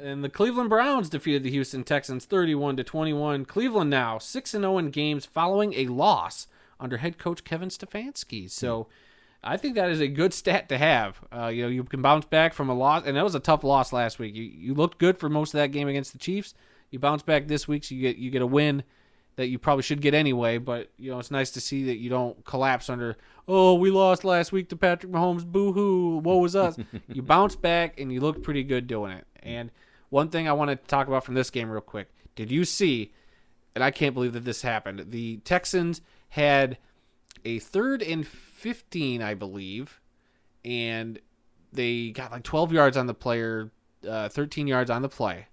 And the Cleveland Browns defeated the Houston Texans 31-21. Cleveland now 6-0 in games following a loss under head coach Kevin Stefanski. So I think that is a good stat to have. You can bounce back from a loss, and that was a tough loss last week. You looked good for most of that game against the Chiefs. You bounce back this week, so you get a win that you probably should get anyway. But it's nice to see that you don't collapse under, oh, we lost last week to Patrick Mahomes, boo-hoo, woe is us. You bounce back, and you look pretty good doing it. And one thing I want to talk about from this game real quick. Did you see, and I can't believe that this happened, the Texans had a 3rd and 15, I believe, and they got like 12 yards on the player, 13 yards on the play.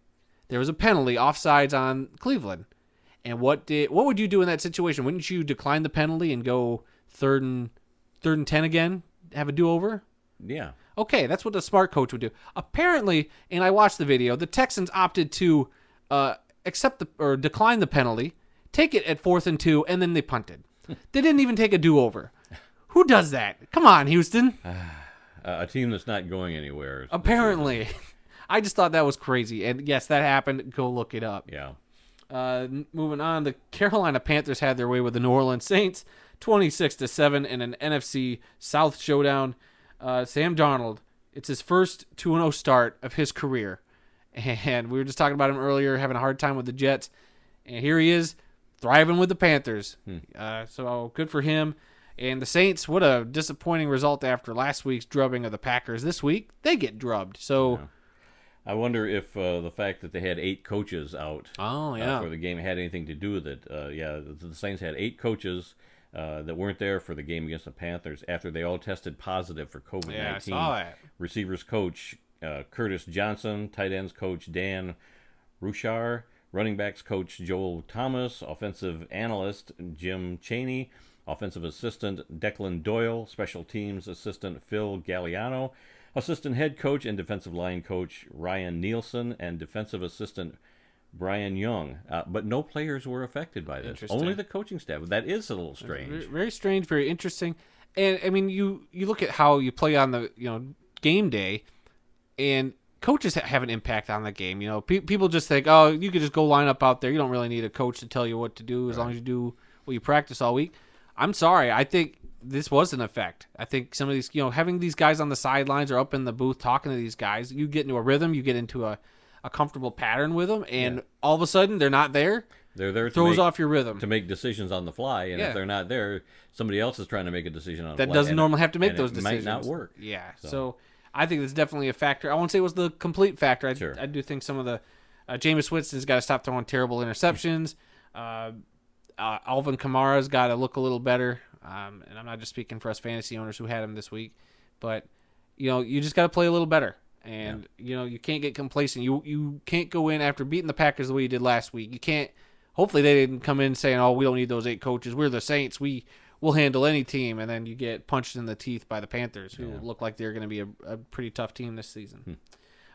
There was a penalty, offsides on Cleveland. And what would you do in that situation? Wouldn't you decline the penalty and go 3rd and 10 again? Have a do-over? Yeah. Okay, that's what the smart coach would do. Apparently, and I watched the video, the Texans opted to decline the penalty, take it at 4th and 2, and then they punted. They didn't even take a do-over. Who does that? Come on, Houston. A team that's not going anywhere. Apparently. I just thought that was crazy. And yes, that happened. Go look it up. Yeah. Moving on, the Carolina Panthers had their way with the New Orleans Saints, 26-7 in an NFC South showdown. Sam Darnold, it's his first 2-0 start of his career. And we were just talking about him earlier, having a hard time with the Jets. And here he is, thriving with the Panthers. So good for him. And the Saints, what a disappointing result after last week's drubbing of the Packers. This week, they get drubbed. So yeah. I wonder if the fact that they had 8 coaches out for the game had anything to do with it. The Saints had 8 coaches that weren't there for the game against the Panthers after they all tested positive for COVID-19. Yeah, I saw that. Receivers coach Curtis Johnson, tight ends coach Dan Ruchar, running backs coach Joel Thomas, offensive analyst Jim Chaney, offensive assistant Declan Doyle, special teams assistant Phil Galliano, assistant head coach and defensive line coach Ryan Nielsen, and defensive assistant Brian Young. But no players were affected by this. Only the coaching staff. That is a little strange. Very strange, very interesting. And, I mean, you look at how you play on the game day, and coaches have an impact on the game. People just think, oh, you could just go line up out there. You don't really need a coach to tell you what to do as long as you do what you practice all week. I'm sorry. I think this was an effect. I think some of these, having these guys on the sidelines or up in the booth talking to these guys, you get into a rhythm, you get into a comfortable pattern with them, and all of a sudden they're not there. They're there throws off your rhythm. To make decisions on the fly, and if they're not there, somebody else is trying to make a decision on the fly. That doesn't normally have to make those decisions. It might not work. Yeah, so I think it's definitely a factor. I won't say it was the complete factor. I do think some of the Jameis Winston's got to stop throwing terrible interceptions. Alvin Kamara's got to look a little better. And I'm not just speaking for us fantasy owners who had him this week, but you just got to play a little better, and you can't get complacent. You can't go in after beating the Packers the way you did last week. You can't. Hopefully they didn't come in saying, "Oh, we don't need those 8 coaches. We're the Saints. We'll handle any team," and then you get punched in the teeth by the Panthers, who look like they're going to be a pretty tough team this season.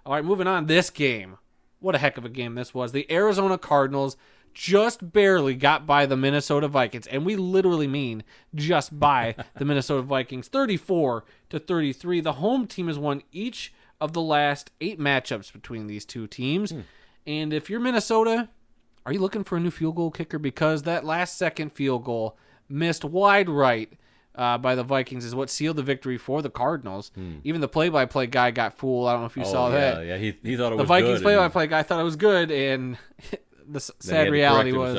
All right, moving on. This game, what a heck of a game this was. The Arizona Cardinals just barely got by the Minnesota Vikings, and we literally mean just by the Minnesota Vikings, 34-33. The home team has won each of the last 8 matchups between these two teams. And if you're Minnesota, are you looking for a new field goal kicker? Because that last-second field goal missed wide right by the Vikings is what sealed the victory for the Cardinals. Even the play-by-play guy got fooled. I don't know if you saw that. Yeah, he thought it was good. The Vikings play-by-play guy thought it was good, and the sad reality was,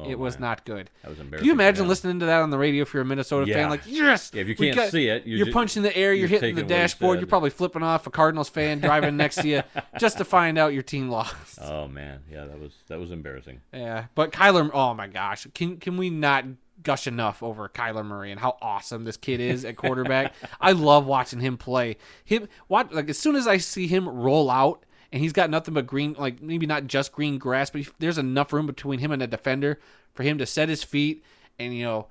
it was not good. That was embarrassing. Can you imagine listening to that on the radio if you're a Minnesota fan? Like, yes! Yeah, if you can't see it, you're punching the air, you're hitting the dashboard, you're probably flipping off a Cardinals fan driving next to you just to find out your team lost. Oh, man. Yeah, that was embarrassing. Yeah, but Kyler, oh my gosh. Can we not gush enough over Kyler Murray and how awesome this kid is at quarterback? I love watching him play. As soon as I see him roll out, and he's got nothing but green, like maybe not just green grass, but there's enough room between him and a defender for him to set his feet and,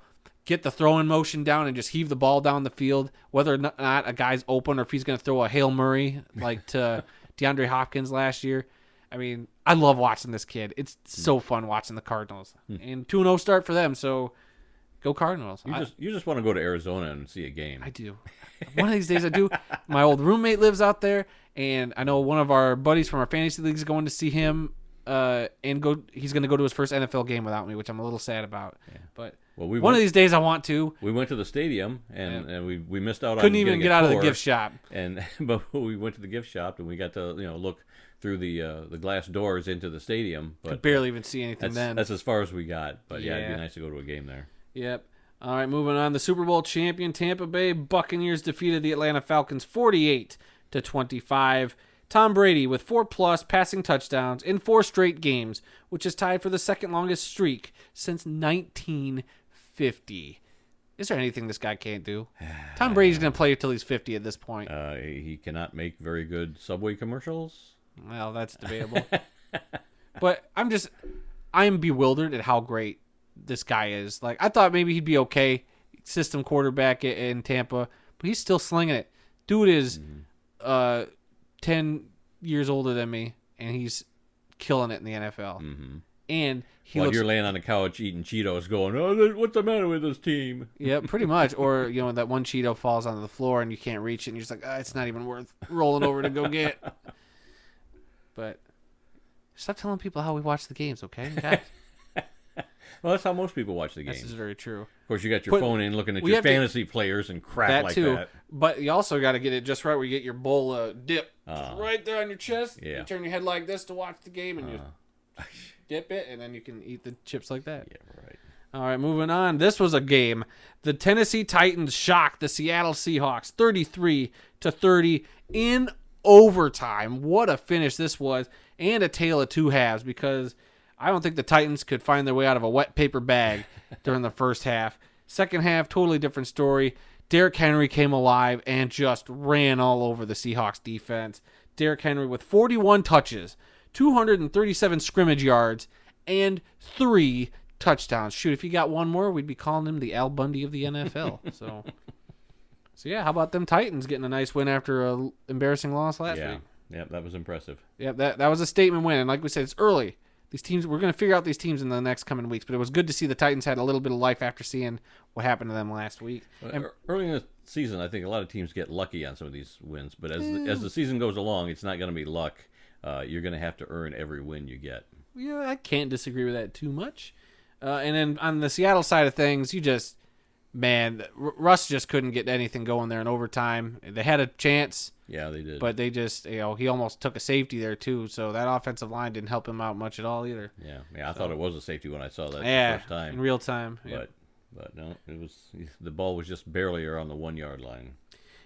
get the throwing motion down and just heave the ball down the field, whether or not a guy's open or if he's going to throw a Hail Murray like to DeAndre Hopkins last year. I mean, I love watching this kid. It's so fun watching the Cardinals. And 2-0 start for them, so go Cardinals. You just want to go to Arizona and see a game. I do. One of these days I do. My old roommate lives out there, And I know one of our buddies from our fantasy league is going to see him, he's going to go to his first NFL game without me, which I'm a little sad about. Yeah. But one of these days I want to. We went to the stadium, and we missed out on couldn't even get out of the gift shop. But we went to the gift shop, and we got to look through the glass doors into the stadium. But could barely even see anything then. That's as far as we got. But yeah, it'd be nice to go to a game there. Yep. All right, moving on. The Super Bowl champion Tampa Bay Buccaneers defeated the Atlanta Falcons 48-25. Tom Brady with 4+ passing touchdowns in 4 straight games, which is tied for the second longest streak since 1950. Is there anything this guy can't do? Tom Brady's going to play until he's 50 at this point. He cannot make very good Subway commercials. Well, that's debatable. But I'm bewildered at how great this guy is. Like, I thought maybe he'd be okay, system quarterback in Tampa, but he's still slinging it. Dude is 10 years older than me, and he's killing it in the NFL. Mm-hmm. And you're laying on the couch eating Cheetos going, oh, what's the matter with this team? Yeah, pretty much. Or, that one Cheeto falls onto the floor and you can't reach it, and you're just like, it's not even worth rolling over to go get. But stop telling people how we watch the games, okay? Well, that's how most people watch the games. This is very true. Of course, you got your phone in looking at your fantasy players and crap like that. But you also got to get it just right where you get your bowl dip right there on your chest. Yeah. You turn your head like this to watch the game, and you dip it, and then you can eat the chips like that. Yeah, right. All right, moving on. This was a game. The Tennessee Titans shocked the Seattle Seahawks 33-30 in overtime. What a finish this was, and a tale of two halves, because I don't think the Titans could find their way out of a wet paper bag during the first half. Second half, totally different story. Derrick Henry came alive and just ran all over the Seahawks defense. Derrick Henry with 41 touches, 237 scrimmage yards, and 3 touchdowns. Shoot, if he got one more, we'd be calling him the Al Bundy of the NFL. So yeah, how about them Titans getting a nice win after an embarrassing loss last week? Yeah, that was impressive. Yeah, that was a statement win. And like we said, it's early. These teams, we're going to figure out these teams in the next coming weeks, but it was good to see the Titans had a little bit of life after seeing what happened to them last week. Early in the season, I think a lot of teams get lucky on some of these wins, but as the season goes along, it's not going to be luck. You're going to have to earn every win you get. Yeah, I can't disagree with that too much. And then on the Seattle side of things, Russ just couldn't get anything going there in overtime. They had a chance. Yeah, they did. But they just, he almost took a safety there too. So that offensive line didn't help him out much at all either. Yeah. I thought it was a safety when I saw that the first time. In real time. But no, the ball was just barely around the 1 yard line.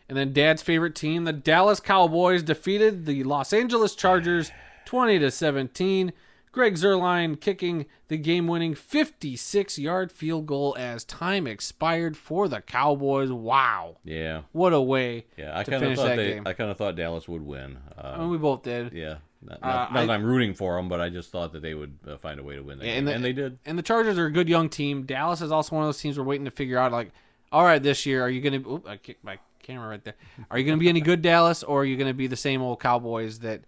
And then Dad's favorite team, the Dallas Cowboys, defeated the Los Angeles Chargers 20-17. Greg Zuerlein kicking the game-winning 56-yard field goal as time expired for the Cowboys. Wow. Yeah. What a way to finish that game. I kind of thought Dallas would win. We both did. Yeah. Not that I'm rooting for them, but I just thought that they would find a way to win that game. And they did. And the Chargers are a good young team. Dallas is also one of those teams we're waiting to figure out, like, all right, this year, are you going to... I kicked my camera right there. Are you going to be any good, Dallas, or are you going to be the same old Cowboys that,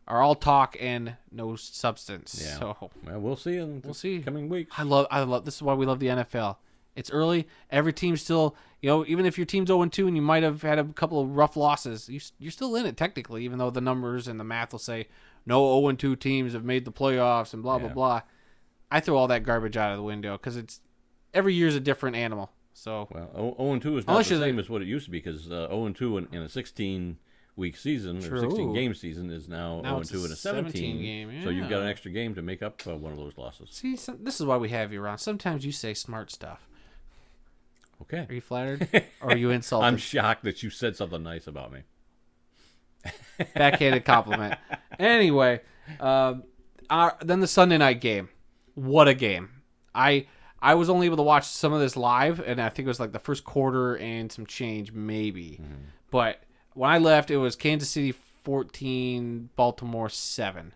are all talk and no substance? Yeah. So, well, we'll see in coming weeks. I love this is why we love the NFL. It's early. Every team's still, even if your team's 0-2 and you might have had a couple of rough losses, you're still in it technically, even though the numbers and the math will say no 0-2 teams have made the playoffs and blah, blah, blah. I throw all that garbage out of the window because every year's a different animal. So, well, 0-2 is not the same as what it used to be, because 0-2 in a 16-week season or 16-game season is now 0-2 in a 17 game. Yeah. So you've got an extra game to make up one of those losses. See, this is why we have you around. Sometimes you say smart stuff. Okay. Are you flattered or are you insulted? I'm shocked that you said something nice about me. Backhanded compliment. Anyway, then the Sunday night game. What a game. I was only able to watch some of this live, and I think it was like the first quarter and some change maybe. Mm-hmm. But when I left, it was Kansas City 14, Baltimore 7.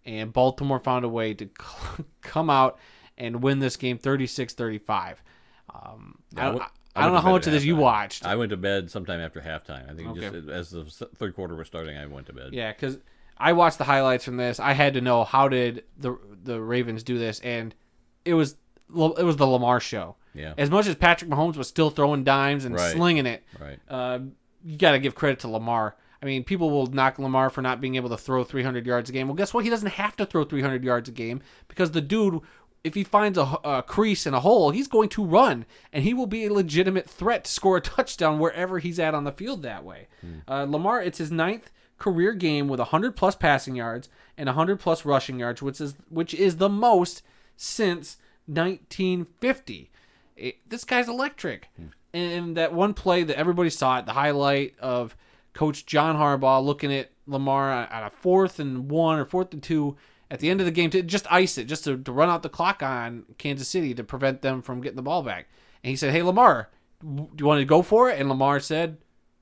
And Baltimore found a way to come out and win this game 36-35. I don't know how much of this you watched. I went to bed sometime after halftime. I think just as the third quarter was starting, I went to bed. Yeah, because I watched the highlights from this. I had to know, how did the Ravens do this? And it was the Lamar show. Yeah. As much as Patrick Mahomes was still throwing dimes and slinging it, you got to give credit to Lamar. I mean, people will knock Lamar for not being able to throw 300 yards a game. Well, guess what? He doesn't have to throw 300 yards a game because the dude, if he finds a crease and a hole, he's going to run, and he will be a legitimate threat to score a touchdown wherever he's at on the field that way. Lamar, it's his 9th career game with 100-plus passing yards and 100-plus rushing yards, which is the most since 1950. This guy's electric. And that one play that everybody saw it, the highlight of Coach John Harbaugh looking at Lamar on a 4th and 1 or 4th and 2 at the end of the game to just ice it, just to run out the clock on Kansas City to prevent them from getting the ball back. And he said, "Hey, Lamar, do you want to go for it?" And Lamar said,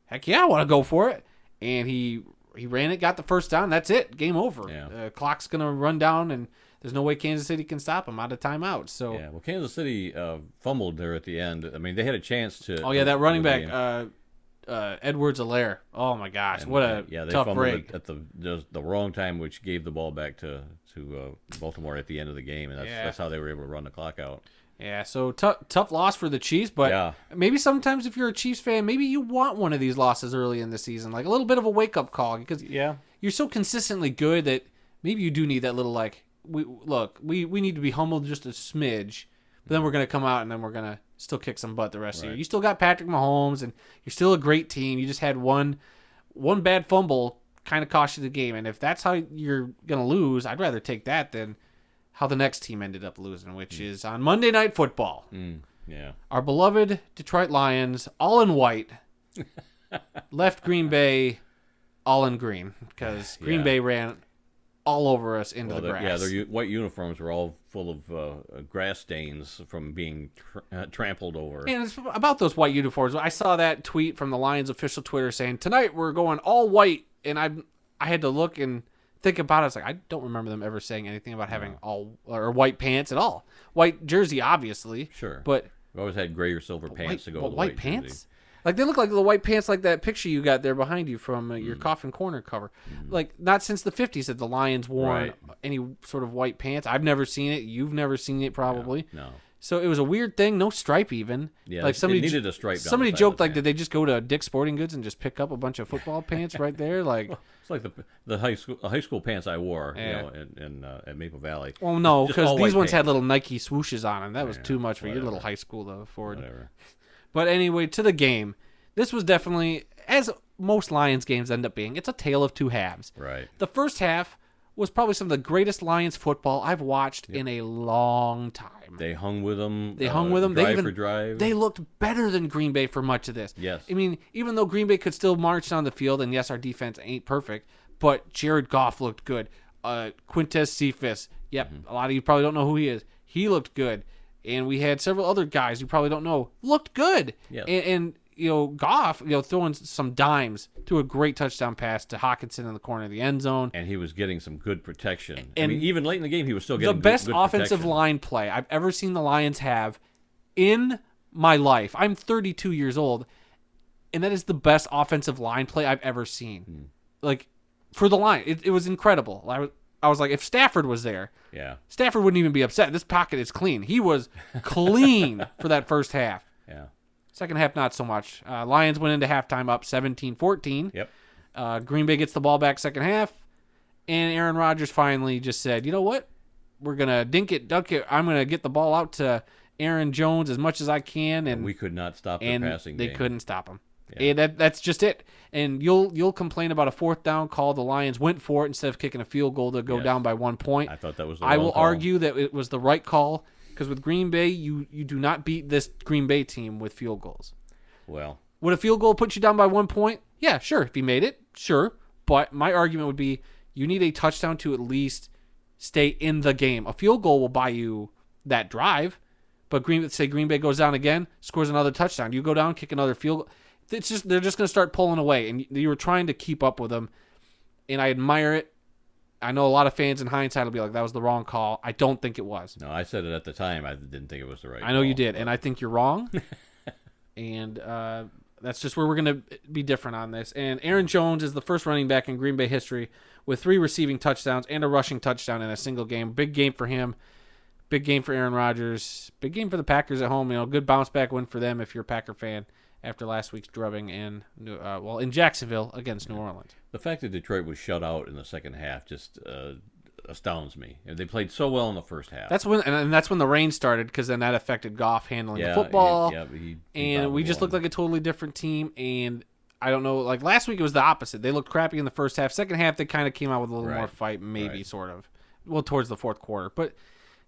"Heck yeah, I want to go for it." And he ran it, got the first down. That's it. Game over. Yeah. Clock's going to run down, and there's no way Kansas City can stop him out of timeout. So yeah, well, Kansas City fumbled there at the end. I mean, they had a chance to. Oh yeah, that running back, Edwards-Helaire. Oh my gosh, what a they tough fumbled break. at the wrong time, which gave the ball back to Baltimore at the end of the game, and that's how they were able to run the clock out. Yeah, so tough loss for the Chiefs, but maybe sometimes if you're a Chiefs fan, maybe you want one of these losses early in the season, like a little bit of a wake-up call, because you're so consistently good that maybe you do need that little, like, we need to be humbled just a smidge, but then we're going to come out and then we're going to still kick some butt the rest of the year. You still got Patrick Mahomes, and you're still a great team. You just had one bad fumble kind of cost you the game, and if that's how you're going to lose, I'd rather take that than how the next team ended up losing, which is on Monday Night Football. Our beloved Detroit Lions, all in white, left Green Bay all in green, because Green Bay ran all over us into the grass. Their white uniforms were all full of grass stains from being trampled over. And it's about those white uniforms. I saw that tweet from the Lions official Twitter saying, "Tonight we're going all white," and I had to look and think about it. I was like, I don't remember them ever saying anything about having all or white pants at all. White jersey, obviously. Sure. But we always had gray or silver pants to go with white pants. Jersey. Like they look like the white pants, like that picture you got there behind you from your Coffin Corner cover. Like not since the 50s had the Lions worn any sort of white pants. I've never seen it. You've never seen it, probably. No. So it was a weird thing. No stripe even. Yeah, like somebody it needed a stripe. Somebody joked like, did they just go to Dick's Sporting Goods and just pick up a bunch of football pants right there? Like it's like the high school pants I wore, at Maple Valley. Well, no, because these ones had little Nike swooshes on them. That was too much for your little high school to afford. Whatever. But anyway, to the game. This was definitely, as most Lions games end up being, it's a tale of two halves. Right. The first half was probably some of the greatest Lions football I've watched in a long time. They hung with them. Drive for drive. They looked better than Green Bay for much of this. Yes. I mean, even though Green Bay could still march on the field, and yes, our defense ain't perfect, but Jared Goff looked good. Quintez Cephas, a lot of you probably don't know who he is. He looked good. And we had several other guys you probably don't know looked good. Yes. And Goff, throwing some dimes to a great touchdown pass to Hawkinson in the corner of the end zone. And he was getting some good protection. And I mean, even late in the game, he was still getting the best good offensive protection. line play I've ever seen the Lions have in my life. I'm 32 years old, and that is the best offensive line play I've ever seen. Like, for the line, it was incredible. I was like, if Stafford was there, Stafford wouldn't even be upset. This pocket is clean. He was clean for that first half. Yeah. Second half, not so much. Lions went into halftime up 17-14. Yep. Green Bay gets the ball back second half, and Aaron Rodgers finally just said, you know what? We're going to dink it, dunk it. I'm going to get the ball out to Aaron Jones as much as I can. And we could not stop the passing game. They couldn't stop him. Yeah. And that's just it. And you'll complain about a fourth down call. The Lions went for it instead of kicking a field goal to go down by 1 point. I thought that was the wrong call. Argue that it was the right call. Because with Green Bay, you do not beat this Green Bay team with field goals. Well, would a field goal put you down by 1 point? Yeah, sure. If he made it, sure. But my argument would be you need a touchdown to at least stay in the game. A field goal will buy you that drive. But Green Bay goes down again, scores another touchdown. You go down, kick another field goal. They're just going to start pulling away. And you were trying to keep up with them. And I admire it. I know a lot of fans in hindsight will be like, that was the wrong call. I don't think it was. No, I said it at the time. I didn't think it was the right call. I know you did, and I think you're wrong. And that's just where we're going to be different on this. And Aaron Jones is the first running back in Green Bay history with 3 receiving touchdowns and a rushing touchdown in a single game. Big game for him. Big game for Aaron Rodgers. Big game for the Packers at home. Good bounce back win for them if you're a Packer fan. after last week's drubbing in Jacksonville against New Orleans. The fact that Detroit was shut out in the second half just astounds me. They played so well in the first half. That's when the rain started, because then that affected Goff handling the football. And we just looked like a totally different team. And I don't know, like last week it was the opposite. They looked crappy in the first half. Second half they kind of came out with a little more fight, maybe sort of. Well, towards the fourth quarter. But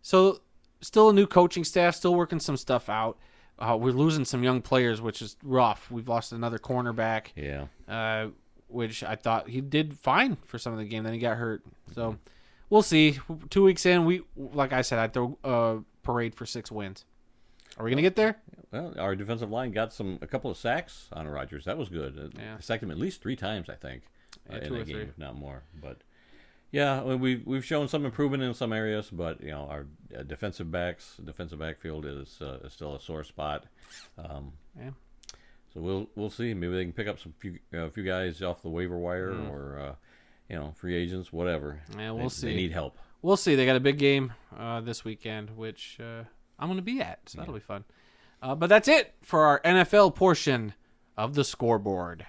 so still a new coaching staff, still working some stuff out. We're losing some young players, which is rough. We've lost another cornerback. Yeah. Which I thought he did fine for some of the game. Then he got hurt. So we'll see. 2 weeks in, like I said, I'd throw a parade for 6 wins. Are we going to get there? Well, our defensive line got a couple of sacks on Rodgers. That was good. Sacked him at least 3 times, I think, in that game, if not more. But yeah, we've shown some improvement in some areas, but our defensive backfield is still a sore spot. So we'll see. Maybe they can pick up a few guys off the waiver wire or free agents, whatever. Yeah, we'll see. They need help. We'll see. They got a big game this weekend, which I'm going to be at, so that'll be fun. But that's it for our NFL portion of the scoreboard.